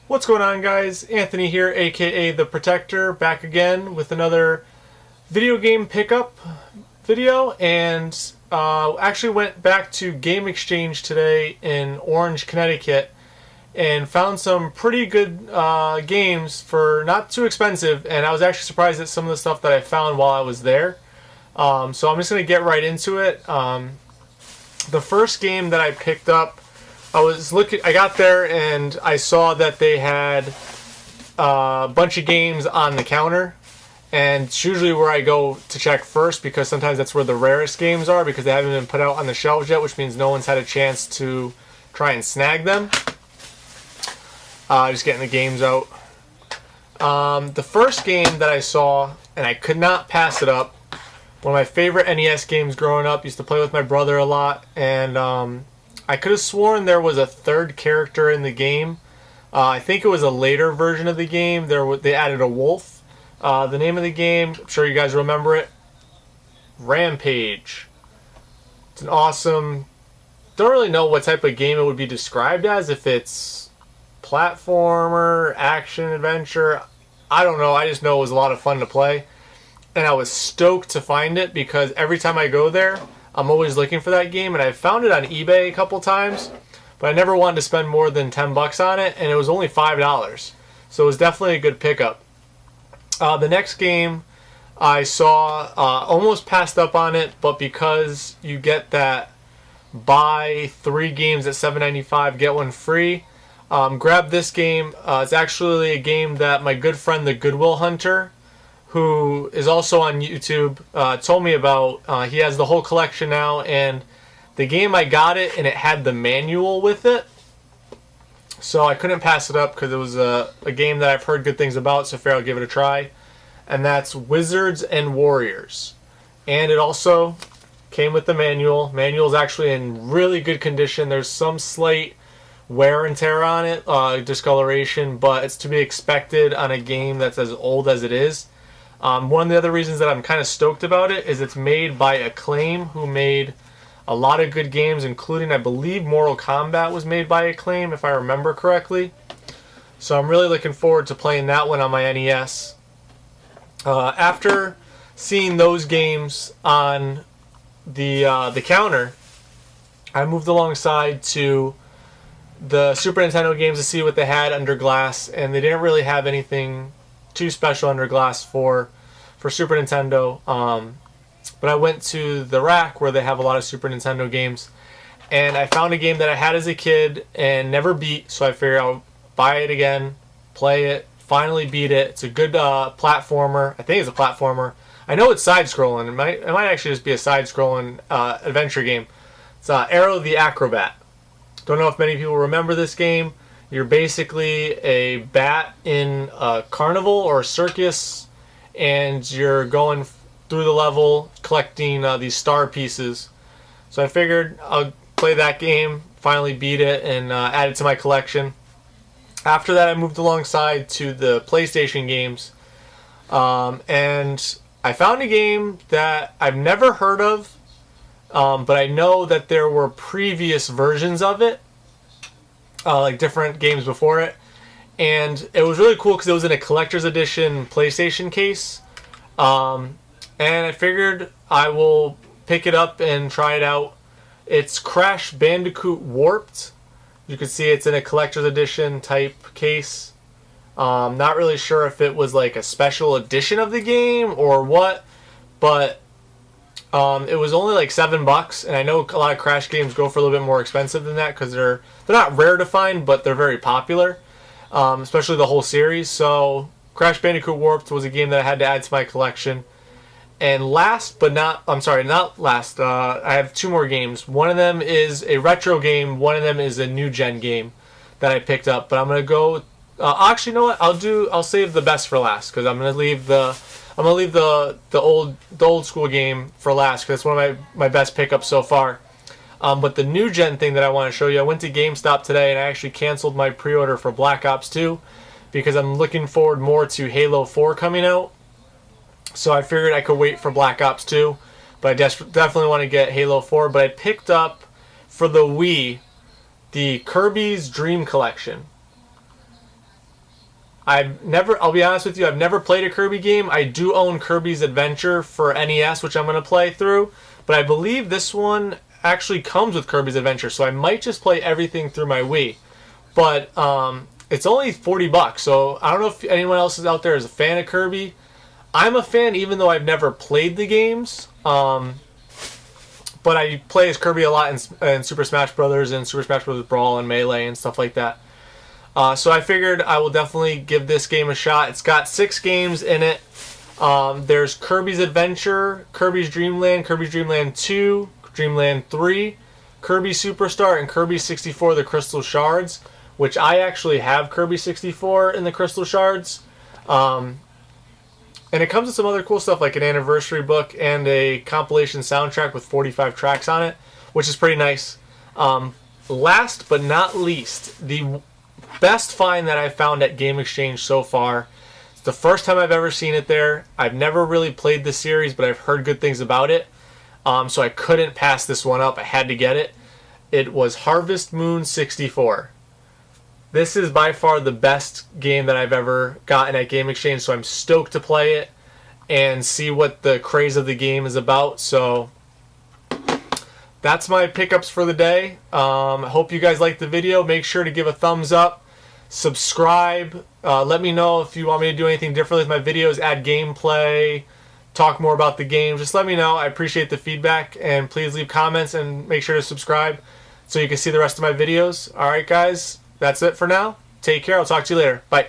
What's going on, guys? Anthony here, aka The Protector, back again with another video game pickup video, and actually went back to Game Exchange today in Orange, Connecticut, and found some pretty good games for not too expensive, and I was actually surprised at some of the stuff that I found while I was there. So I'm just going to get right into it. The first game that I picked up, I got there and I saw that they had a bunch of games on the counter, and it's usually where I go to check first because sometimes that's where the rarest games are because they haven't been put out on the shelves yet, which means no one's had a chance to try and snag them. Just getting the games out. The first game that I saw, and I could not pass it up, one of my favorite NES games growing up, used to play with my brother a lot, and I could have sworn there was a third character in the game. I think it was a later version of the game. They added a wolf. The name of the game, I'm sure you guys remember it, Rampage. It's an awesome, don't really know what type of game it would be described as, if it's platformer, action, adventure. I don't know, I just know it was a lot of fun to play. And I was stoked to find it because every time I go there, I'm always looking for that game, and I found it on eBay a couple times, but I never wanted to spend more than $10 on it, and it was only $5. So it was definitely a good pickup. The next game I saw, almost passed up on it, but because you get that buy 3 games at $7.95, get one free, grab this game. It's actually a game that my good friend the Goodwill Hunter, who is also on YouTube, told me about. He has the whole collection now, and the game, I got it and it had the manual with it, so I couldn't pass it up because it was a game that I've heard good things about, so I figured I'll give it a try. And that's Wizards and Warriors, and it also came with the manual. Manual's actually in really good condition. There's some slight wear and tear on it, discoloration, but it's to be expected on a game that's as old as it is. One of the other reasons that I'm kind of stoked about it is it's made by Acclaim, who made a lot of good games, including, I believe, Mortal Kombat was made by Acclaim, if I remember correctly. So I'm really looking forward to playing that one on my NES. After seeing those games on the counter, I moved alongside to the Super Nintendo games to see what they had under glass, and they didn't really have anything too special under glass for Super Nintendo, but I went to the rack where they have a lot of Super Nintendo games, and I found a game that I had as a kid and never beat, so I figured I'll buy it again, play it, finally beat it. It's a good platformer. I think it's a platformer. I know it's side-scrolling. It might actually just be a side-scrolling adventure game. It's Aero the Acrobat. Don't know if many people remember this game. You're basically a bat in a carnival or a circus, and you're going through the level collecting these star pieces. So I figured I'll play that game, finally beat it, and add it to my collection. After that, I moved alongside to the PlayStation games, and I found a game that I've never heard of, but I know that there were previous versions of it, like different games before it, and it was really cool because it was in a collector's edition PlayStation case, and I figured I will pick it up and try it out. It's Crash Bandicoot Warped. You can see it's in a collector's edition type case. Not really sure if it was like a special edition of the game or what, but it was only like $7, and I know a lot of Crash games go for a little bit more expensive than that because they're not rare to find, but they're very popular, especially the whole series. So Crash Bandicoot Warped was a game that I had to add to my collection. And last but not, I'm sorry, not last, I have 2 more games. One of them is a retro game, one of them is a new gen game that I picked up, but I'm going to go, actually, you know what, I'll save the best for last, because I'm going to leave the old school game for last, because it's one of my best pickups so far. But the new gen thing that I want to show you, I went to GameStop today and I actually canceled my pre-order for Black Ops 2 because I'm looking forward more to Halo 4 coming out. So I figured I could wait for Black Ops 2, but I definitely want to get Halo 4. But I picked up for the Wii the Kirby's Dream Collection. I'll be honest with you, I've never played a Kirby game. I do own Kirby's Adventure for NES, which I'm going to play through. But I believe this one actually comes with Kirby's Adventure, so I might just play everything through my Wii. But it's only $40, so I don't know if anyone else is out there is a fan of Kirby. I'm a fan, even though I've never played the games. But I play as Kirby a lot in Super Smash Bros. And Super Smash Bros. Brawl and Melee and stuff like that. So I figured I will definitely give this game a shot. It's got 6 games in it. There's Kirby's Adventure, Kirby's Dream Land, Kirby's Dream Land 2, Dream Land 3, Kirby Superstar, and Kirby 64 The Crystal Shards, which I actually have Kirby 64 in the Crystal Shards. And it comes with some other cool stuff like an anniversary book and a compilation soundtrack with 45 tracks on it, which is pretty nice. Last but not least, the best find that I've found at Game Exchange so far. It's the first time I've ever seen it there. I've never really played the series, but I've heard good things about it. So I couldn't pass this one up. I had to get it. It was Harvest Moon 64. This is by far the best game that I've ever gotten at Game Exchange, so I'm stoked to play it and see what the craze of the game is about. So that's my pickups for the day. I hope you guys liked the video. Make sure to give a thumbs up, subscribe. Let me know if you want me to do anything differently with my videos, add gameplay, talk more about the game. Just let me know. I appreciate the feedback, and please leave comments and make sure to subscribe so you can see the rest of my videos. Alright guys, that's it for now. Take care. I'll talk to you later. Bye.